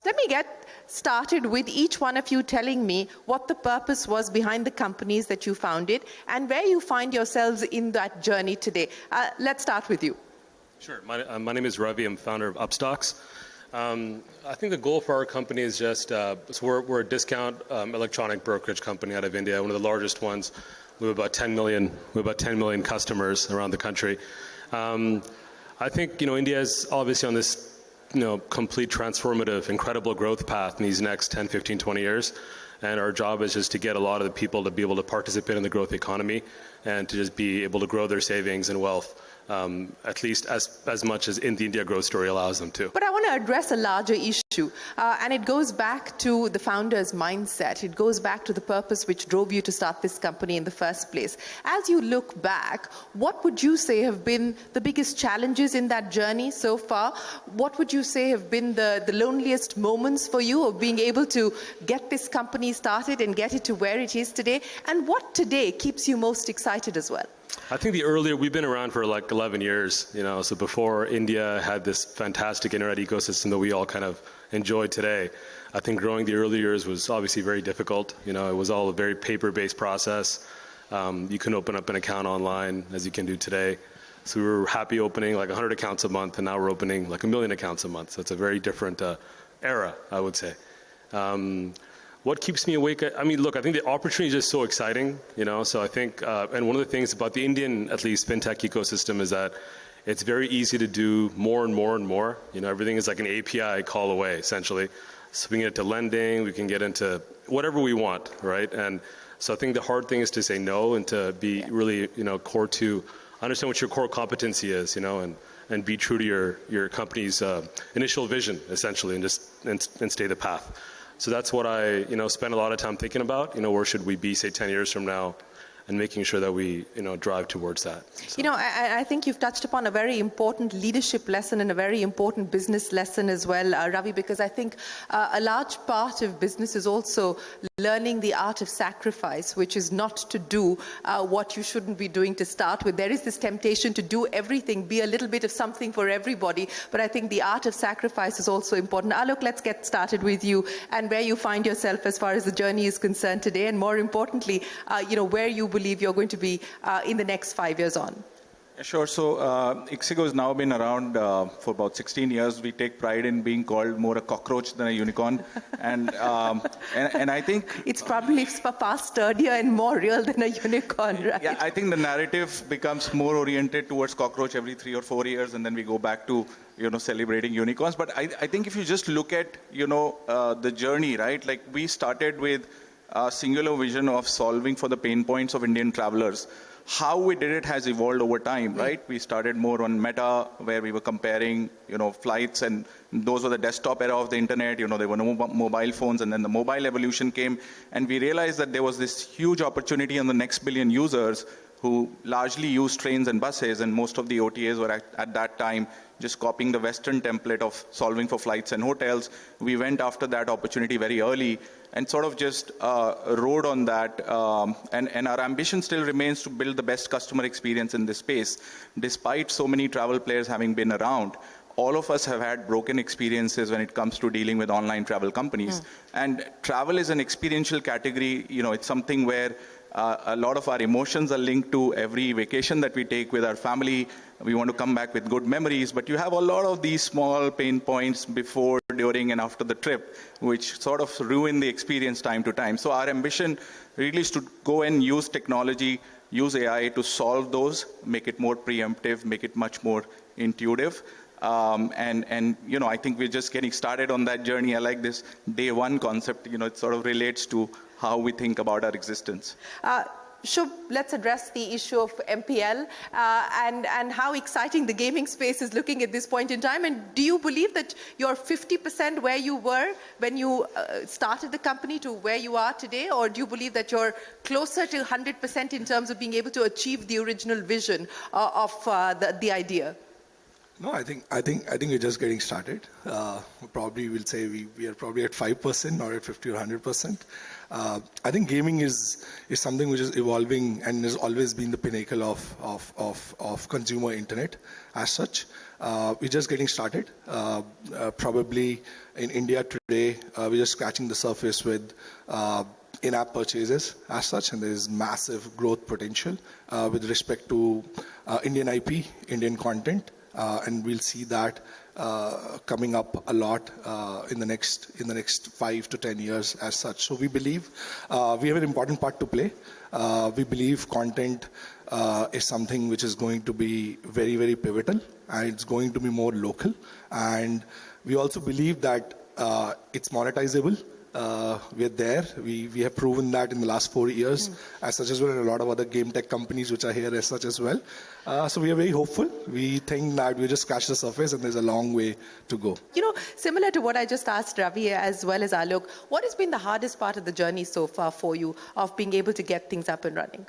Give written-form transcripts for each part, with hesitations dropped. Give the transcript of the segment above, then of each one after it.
Let me get started with each one of you telling me what the purpose was behind the companies that you founded and where you find yourselves in that journey today. Let's start with you. Sure. My name is Ravi. I'm founder of Upstocks. I think the goal for our company is just, so we're a discount electronic brokerage company out of India, one of the largest ones. We have about 10 million customers around the country. I think, India is obviously on this complete transformative, incredible growth path in these next 10, 15, 20 years. And our job is just to get a lot of the people to be able to participate in the growth economy and to just be able to grow their savings and wealth, at least as much as in the India growth story allows them to. But I want to address a larger issue, and it goes back to the founder's mindset. It goes back to the purpose which drove you to start this company in the first place. As you look back, what would you say have been the biggest challenges in that journey so far? What would you say have been the loneliest moments for you of being able to get this company started and get it to where it is today? And what today keeps you most excited as well? I think we've been around for like 11 years, so before India had this fantastic internet ecosystem that we all kind of enjoy today. I think growing the early years was obviously very difficult. It was all a very paper-based process. You couldn't open up an account online as you can do today. So we were happy opening like 100 accounts a month, and now we're opening like 1 million accounts a month. So it's a very different era, I would say. What keeps me awake? I mean, look, I think the opportunity is just so exciting, so I think, and one of the things about the Indian, at least, fintech ecosystem is that it's very easy to do more and more and more. Everything is like an API call away, essentially. So we can get into lending, we can get into whatever we want, right? And so I think the hard thing is to say no and to be really, core to understand what your core competency is, and be true to your company's initial vision, essentially, and stay the path. So that's what I, spend a lot of time thinking about. Where should we be, say, 10 years from now, and making sure that we, drive towards that. So. I think you've touched upon a very important leadership lesson and a very important business lesson as well, Ravi, because I think a large part of business is also learning the art of sacrifice, which is not to do what you shouldn't be doing to start with. There is this temptation to do everything, be a little bit of something for everybody, but I think the art of sacrifice is also important. Alok, let's get started with you and where you find yourself as far as the journey is concerned today, and more importantly, where you believe you're going to be in the next 5 years on. Sure. So Ixigo has now been around for about 16 years. We take pride in being called more a cockroach than a unicorn. and I think... It's probably far sturdier and more real than a unicorn, right? Yeah, I think the narrative becomes more oriented towards cockroach every 3 or 4 years, and then we go back to, celebrating unicorns. But I think if you just look at, the journey, right? Like we started with a singular vision of solving for the pain points of Indian travelers. How we did it has evolved over time, right? We started more on Meta, where we were comparing, flights, and those were the desktop era of the internet. There were no mobile phones, and then the mobile evolution came, and we realized that there was this huge opportunity on the next billion users who largely use trains and buses, and most of the OTAs were at that time just copying the Western template of solving for flights and hotels. We went after that opportunity very early and sort of just rode on that. And our ambition still remains to build the best customer experience in this space. Despite so many travel players having been around, all of us have had broken experiences when it comes to dealing with online travel companies. And travel is an experiential category. It's something where a lot of our emotions are linked to every vacation that we take with our family. We want to come back with good memories, but you have a lot of these small pain points before, during, and after the trip, which sort of ruin the experience time to time. So our ambition really is to go and use technology, use AI to solve those, make it more preemptive, make it much more intuitive. I think we're just getting started on that journey. I like this day one concept. It sort of relates to how we think about our existence. Shubh, let's address the issue of MPL and how exciting the gaming space is looking at this point in time. And do you believe that you're 50% where you were when you started the company to where you are today? Or do you believe that you're closer to 100% in terms of being able to achieve the original vision of the idea? No, I think we're just getting started. Probably we'll say we are probably at 5%, not at 50 or 100%. I think gaming is something which is evolving and has always been the pinnacle of consumer internet as such. We're just getting started. Probably in India today, we're just scratching the surface with in-app purchases as such, and there is massive growth potential with respect to Indian IP, Indian content. And we'll see that coming up a lot in the next 5 to 10 years as such. So we believe we have an important part to play. We believe content is something which is going to be very, very pivotal, and it's going to be more local. And we also believe that it's monetizable. We're there. We have proven that in the last 4 years, as such as well, and a lot of other game tech companies which are here as such as well. So we are very hopeful. We think that we just scratched the surface, and there's a long way to go. You know, similar to what I just asked Ravi as well as Alok, what has been the hardest part of the journey so far for you of being able to get things up and running?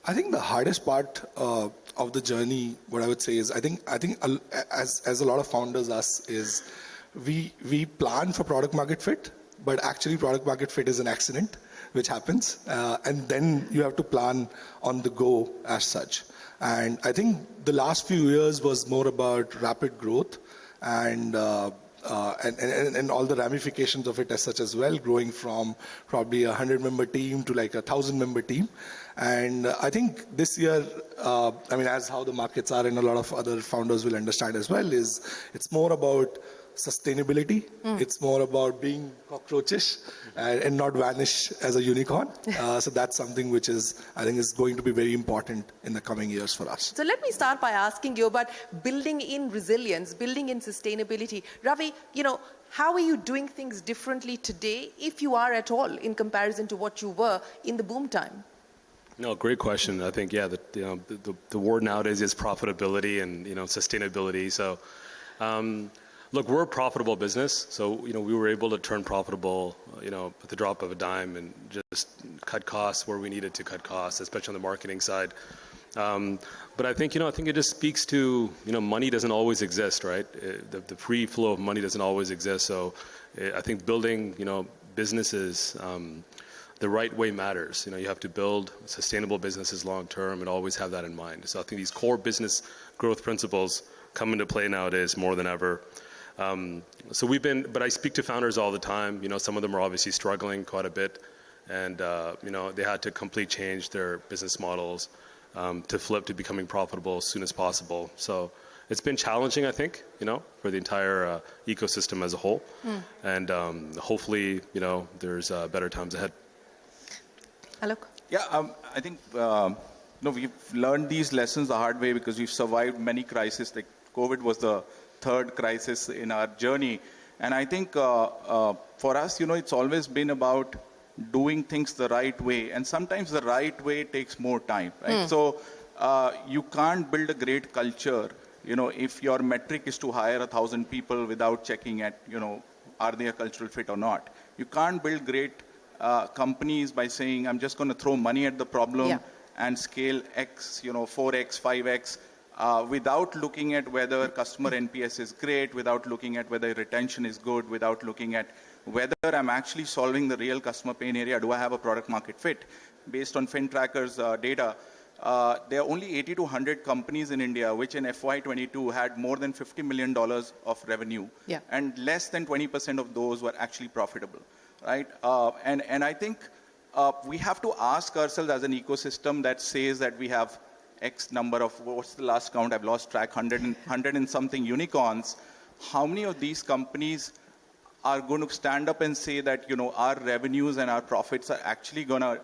I think the hardest part of the journey, what I would say is, I think as a lot of founders is we plan for product market fit. But actually, product market fit is an accident which happens, and then you have to plan on the go as such. And I think the last few years was more about rapid growth and all the ramifications of it as such as well, growing from probably a 100-member team to like a 1,000-member team. And I think this year, I mean, as how the markets are, and a lot of other founders will understand as well, is it's more about sustainability. It's more about being cockroachish and not vanish as a unicorn. So that's something which is, I think, is going to be very important in the coming years for us. So let me start by asking you about building in resilience, building in sustainability. Ravi, you know, how are you doing things differently today, if you are at all, in comparison to what you were in the boom time? No, great question. I think, yeah, the word nowadays is profitability and, sustainability. So, look, we're a profitable business, so we were able to turn profitable, at the drop of a dime, and just cut costs where we needed to cut costs, especially on the marketing side. But I think it just speaks to money doesn't always exist, right? The free flow of money doesn't always exist. So I think building businesses the right way matters. You have to build sustainable businesses long term and always have that in mind. So I think these core business growth principles come into play nowadays more than ever. But I speak to founders all the time. Some of them are obviously struggling quite a bit, and they had to completely change their business models to flip to becoming profitable as soon as possible. So it's been challenging, I think, for the entire ecosystem as a whole, and hopefully, there's better times ahead. Alok? Yeah, I think we've learned these lessons the hard way because we've survived many crises. Like COVID was the third crisis in our journey. And I think for us, it's always been about doing things the right way. And sometimes the right way takes more time, right? So you can't build a great culture, if your metric is to hire 1,000 people without checking at, are they a cultural fit or not. You can't build great companies by saying, I'm just going to throw money at the problem and scale X, 4X, 5X. Without looking at whether customer NPS is great, without looking at whether retention is good, without looking at whether I'm actually solving the real customer pain area, do I have a product market fit? Based on FinTracker's data, there are only 80 to 100 companies in India which in FY22 had more than $50 million of revenue, and less than 20% of those were actually profitable, right? And I think we have to ask ourselves as an ecosystem that says that we have X number of, what's the last count? I've lost track, 100 and something unicorns. How many of these companies are going to stand up and say that, our revenues and our profits are actually going to,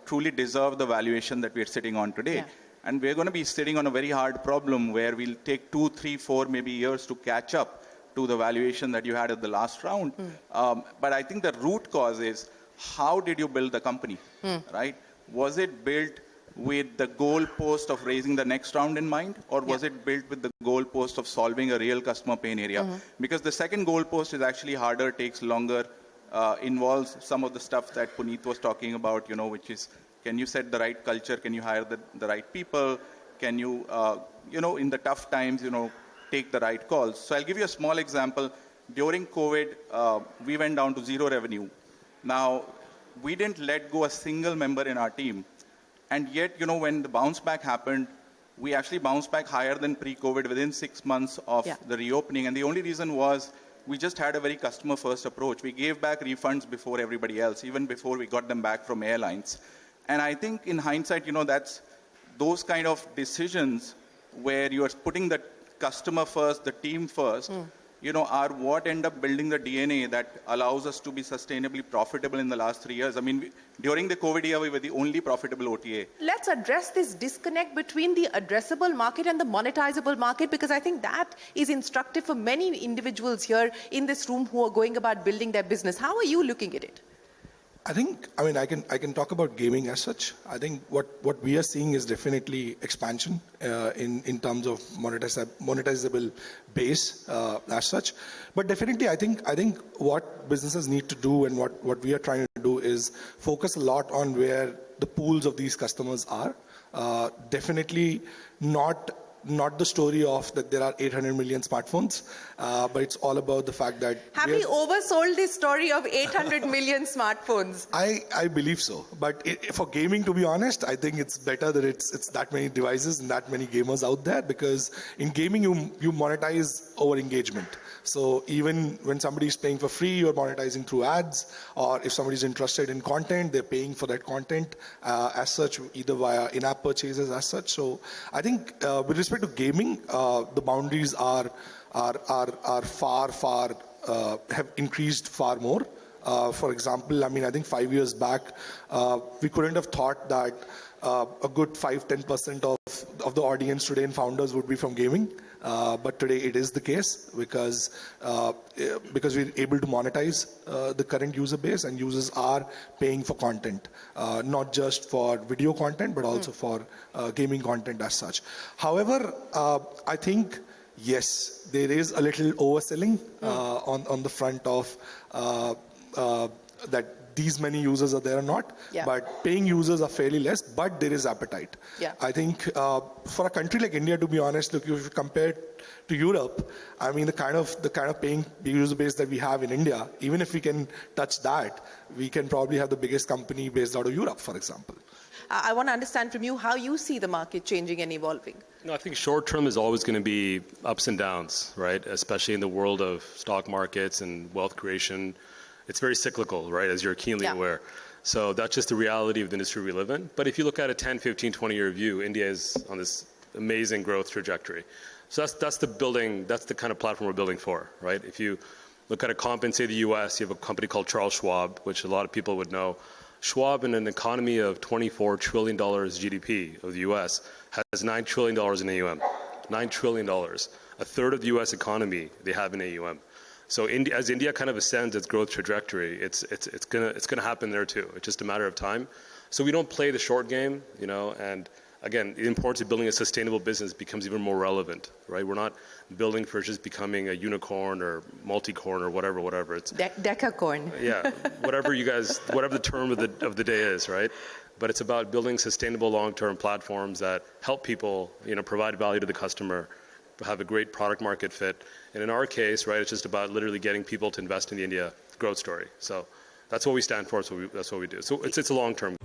truly deserve the valuation that we're sitting on today? Yeah. And we're going to be sitting on a very hard problem where we'll take 2, 3, 4 maybe years to catch up to the valuation that you had at the last round. But I think the root cause is, how did you build the company, right? Was it built with the goal post of raising the next round in mind, or was it built with the goal post of solving a real customer pain area? Because the second goal post is actually harder, takes longer, involves some of the stuff that Puneet was talking about, which is, can you set the right culture? Can you hire the right people? can you, in the tough times, take the right calls. So I'll give you a small example. During COVID, we went down to zero revenue. Now, we didn't let go a single member in our team. And yet, when the bounce back happened, we actually bounced back higher than pre-COVID within 6 months of the reopening. And the only reason was we just had a very customer-first approach. We gave back refunds before everybody else, even before we got them back from airlines. And I think in hindsight, that's those kind of decisions where you are putting the customer first, the team first, are what end up building the DNA that allows us to be sustainably profitable in the last 3 years. I mean, during the COVID year, we were the only profitable OTA. Let's address this disconnect between the addressable market and the monetizable market, because I think that is instructive for many individuals here in this room who are going about building their business. How are you looking at it? I can talk about gaming as such. I think what we are seeing is definitely expansion in terms of monetizable base as such. But definitely, I think what businesses need to do and what we are trying to do is focus a lot on where the pools of these customers are. Definitely not the story of that there are 800 million smartphones, but it's all about the fact that... Have we oversold this story of 800 million smartphones? I believe so. But for gaming, to be honest, I think it's better that it's that many devices and that many gamers out there, because in gaming, you monetize over engagement. So even when somebody's paying for free, you're monetizing through ads, or if somebody's interested in content, they're paying for that content as such, either via in-app purchases as such. So I think with respect to gaming, the boundaries are far have increased far more. For example, I think 5 years back, we couldn't have thought that a good 5-10% of the audience today in Founders would be from gaming. But today it is the case because we're able to monetize the current user base, and users are paying for content, not just for video content, but also for gaming content as such. However, I think, yes, there is a little overselling on the front of that these many users are there or not, but paying users are fairly less, but there is appetite. I think for a country like India, to be honest, look, if you compare it to Europe, the kind of paying user base that we have in India, even if we can touch that, we can probably have the biggest company based out of Europe, for example. I want to understand from you how you see the market changing and evolving. I think short term is always going to be ups and downs, right? Especially in the world of stock markets and wealth creation. It's very cyclical, right, as you're keenly aware. So that's just the reality of the industry we live in. But if you look at a 10, 15, 20-year view, India is on this amazing growth trajectory. So that's the kind of platform we're building for, right? If you look at a comp in, say, the US, you have a company called Charles Schwab, which a lot of people would know. Schwab, in an economy of $24 trillion GDP of the US, has $9 trillion in AUM. $9 trillion. A third of the US economy they have in AUM. So as India kind of ascends its growth trajectory, it's gonna happen there too. It's just a matter of time. So we don't play the short game, and again, the importance of building a sustainable business becomes even more relevant, right? We're not building for just becoming a unicorn or multi-corn or whatever. It's decacorn. Yeah, whatever the term of the day is, right? But it's about building sustainable long-term platforms that help people, provide value to the customer, have a great product market fit. And in our case, right, it's just about literally getting people to invest in the India growth story. So that's what we stand for. That's what we do. So it's a long-term.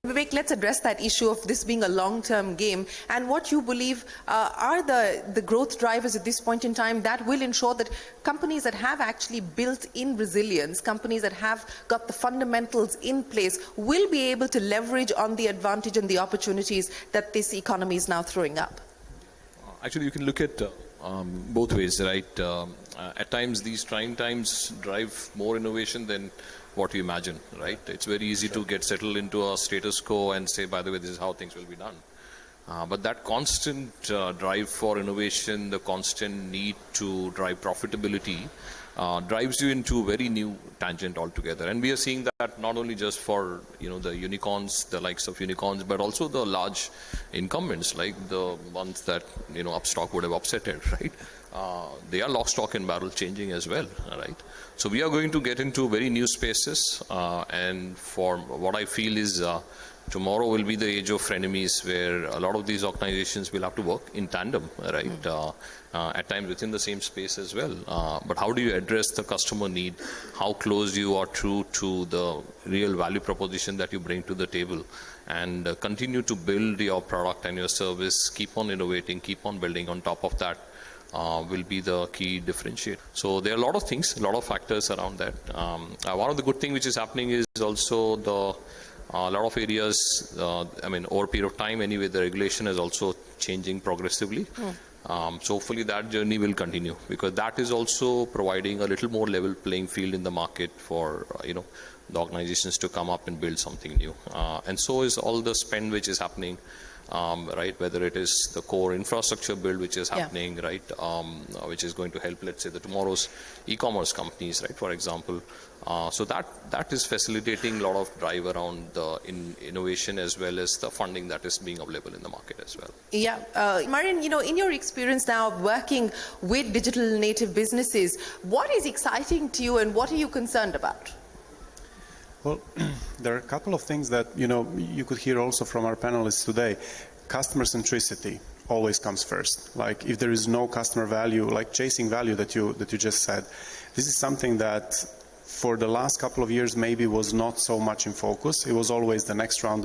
Vivek, let's address that issue of this being a long-term game, and what you believe are the growth drivers at this point in time that will ensure that companies that have actually built in resilience, companies that have got the fundamentals in place, will be able to leverage on the advantage and the opportunities that this economy is now throwing up. Actually, you can look at both ways, right? At times, these trying times drive more innovation than what we imagine, right? It's very easy to get settled into a status quo and say, by the way, this is how things will be done. But that constant drive for innovation, the constant need to drive profitability, drives you into a very new tangent altogether. And we are seeing that not only just for the unicorns, the likes of unicorns, but also the large incumbents, like the ones that Upstock would have upsetted, right? they are lock, stock and barrel changing as well, right? So we are going to get into very new spaces, and for what I feel is tomorrow will be the age of frenemies, where a lot of these organizations will have to work in tandem, right? At times within the same space as well. But how do you address the customer need? How close you are true to the real value proposition that you bring to the table, and continue to build your product and your service, keep on innovating, keep on building on top of that. Will be the key differentiator. So there are a lot of things, a lot of factors around that. One of the good things which is happening is also a lot of areas, over a period of time anyway, the regulation is also changing progressively. So hopefully that journey will continue, because that is also providing a little more level playing field in the market for the organizations to come up and build something new. And so is all the spend which is happening. Right, whether it is the core infrastructure build which is happening, right, which is going to help, let's say, the tomorrow's e-commerce companies, right, for example. So that is facilitating a lot of drive around the innovation, as well as the funding that is being available in the market as well. Yeah, Marian, in your experience now of working with digital native businesses, what is exciting to you and what are you concerned about? Well, there are a couple of things that, you could hear also from our panelists today. Customer centricity always comes first. Like, if there is no customer value, like chasing value that you just said, this is something that for the last couple of years maybe was not so much in focus. It was always the next round,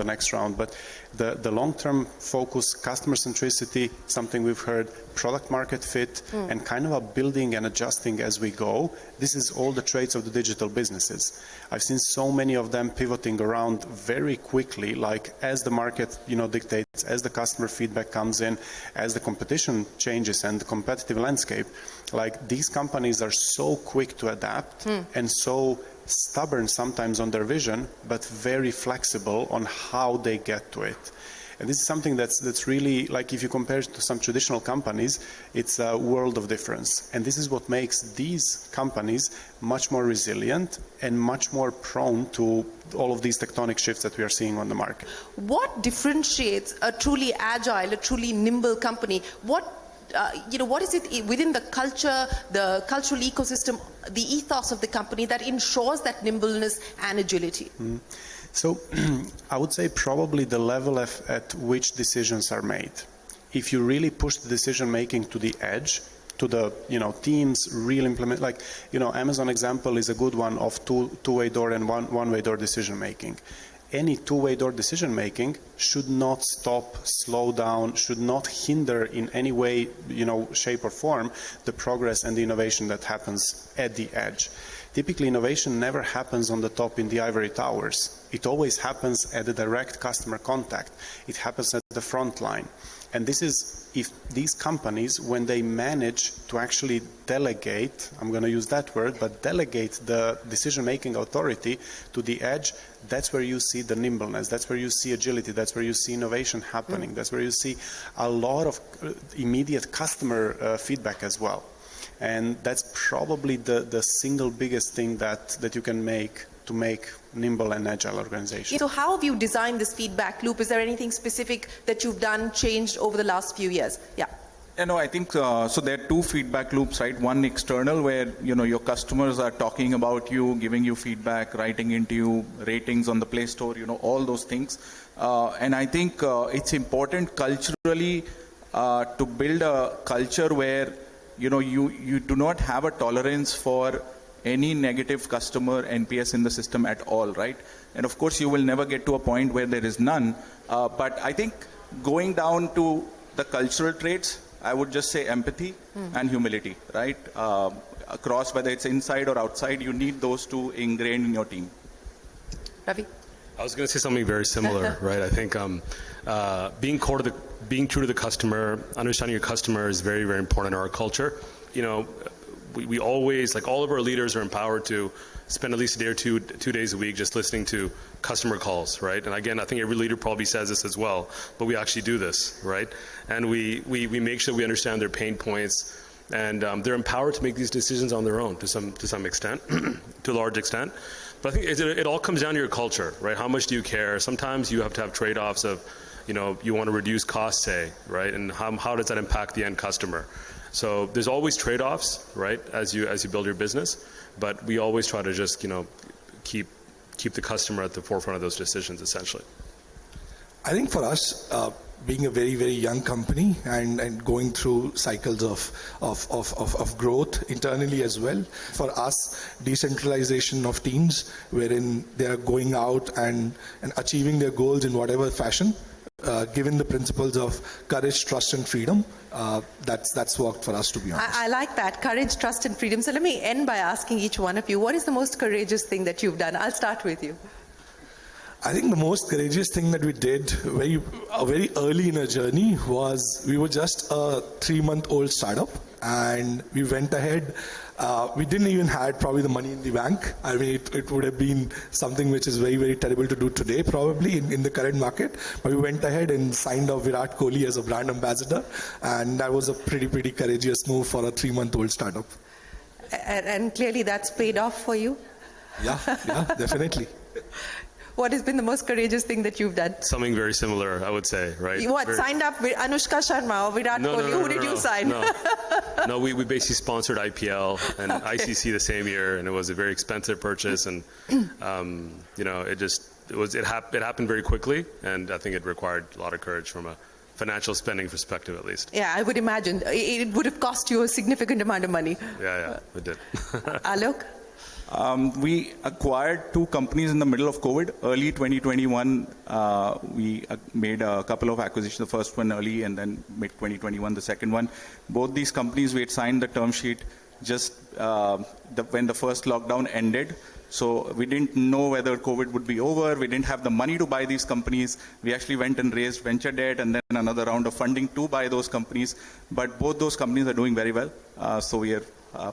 but the long-term focus, customer centricity, something we've heard, product market fit, and kind of a building and adjusting as we go. This is all the traits of the digital businesses. I've seen so many of them pivoting around very quickly, like as the market dictates, as the customer feedback comes in, as the competition changes and the competitive landscape. Like, these companies are so quick to adapt and so stubborn sometimes on their vision, but very flexible on how they get to it. And this is something that's really, like, if you compare it to some traditional companies, it's a world of difference. And this is what makes these companies much more resilient and much more prone to all of these tectonic shifts that we are seeing on the market. What differentiates a truly agile, a truly nimble company? What is it within the culture, the cultural ecosystem, the ethos of the company that ensures that nimbleness and agility? So I would say probably the level at which decisions are made. If you really push the decision making to the edge, to the teams real implement, like Amazon example is a good one of two-way door and one-way door decision making. Any two-way door decision making should not stop, slow down, should not hinder in any way, shape or form the progress and the innovation that happens at the edge. Typically, innovation never happens on the top in the ivory towers. It always happens at the direct customer contact. It happens at the front line. And this is if these companies, when they manage to actually delegate, I'm going to use that word, but delegate the decision-making authority to the edge, that's where you see the nimbleness, that's where you see agility, that's where you see innovation happening, that's where you see a lot of immediate customer feedback as well. And that's probably the single biggest thing that you can make to make nimble and agile organizations. So how have you designed this feedback loop? Is there anything specific that you've done, changed over the last few years? Yeah. I think so there are two feedback loops, right? One external, where your customers are talking about you, giving you feedback, writing into you, ratings on the Play Store, all those things. And I think it's important culturally to build a culture where you do not have a tolerance for any negative customer NPS in the system at all, right? And of course, you will never get to a point where there is none. But I think going down to the cultural traits, I would just say empathy and humility, right? Across, whether it's inside or outside, you need those two ingrained in your team. Ravi? I was going to say something very similar, right? I think being true to the customer, understanding your customer is very, very important in our culture. We always, like, all of our leaders are empowered to spend at least a day or two days a week just listening to customer calls, right? And again, I think every leader probably says this as well, but we actually do this, right? And we make sure we understand their pain points, and they're empowered to make these decisions on their own to some extent, to a large extent. But I think it all comes down to your culture, right? How much do you care? Sometimes you have to have trade-offs of, you want to reduce costs, say, right? And how does that impact the end customer? So there's always trade-offs, right, as you build your business, but we always try to just, keep the customer at the forefront of those decisions, essentially. I think for us, being a very, very young company and going through cycles of growth internally as well, for us, decentralization of teams wherein they are going out and achieving their goals in whatever fashion, given the principles of courage, trust, and freedom, that's worked for us, to be honest. I like that, courage, trust, and freedom. So let me end by asking each one of you, what is the most courageous thing that you've done? I'll start with you. I think the most courageous thing that we did very early in our journey was we were just a 3-month-old startup, and we went ahead. We didn't even had probably the money in the bank. I mean, it would have been something which is very, very terrible to do today, probably in the current market. But we went ahead and signed up Virat Kohli as a brand ambassador, and that was a pretty courageous move for a 3-month-old startup. And clearly that's paid off for you. Yeah, definitely. What has been the most courageous thing that you've done? Something very similar, I would say, right? Signed up with Anushka Sharma or Virat Kohli? Who did you sign? No, we basically sponsored IPL and ICC the same year, and it was a very expensive purchase, and it happened very quickly, and I think it required a lot of courage from a financial spending perspective, at least. Yeah, I would imagine it would have cost you a significant amount of money. Yeah, it did. Alok? We acquired 2 companies in the middle of COVID. Early 2021, we made a couple of acquisitions. The first one early, and then mid-2021, the second one. Both these companies, we had signed the term sheet just when the first lockdown ended. So we didn't know whether COVID would be over. We didn't have the money to buy these companies. We actually went and raised venture debt and then another round of funding to buy those companies. But both those companies are doing very well. So we are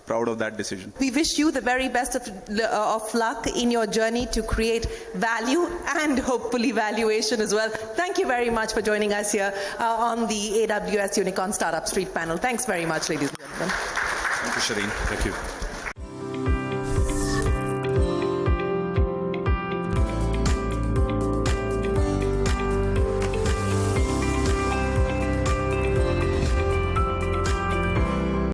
proud of that decision. We wish you the very best of luck in your journey to create value and hopefully valuation as well. Thank you very much for joining us here on the AWS Unicorn Startup Street panel. Thanks very much, ladies and gentlemen. Thank you, Shireen. Thank you.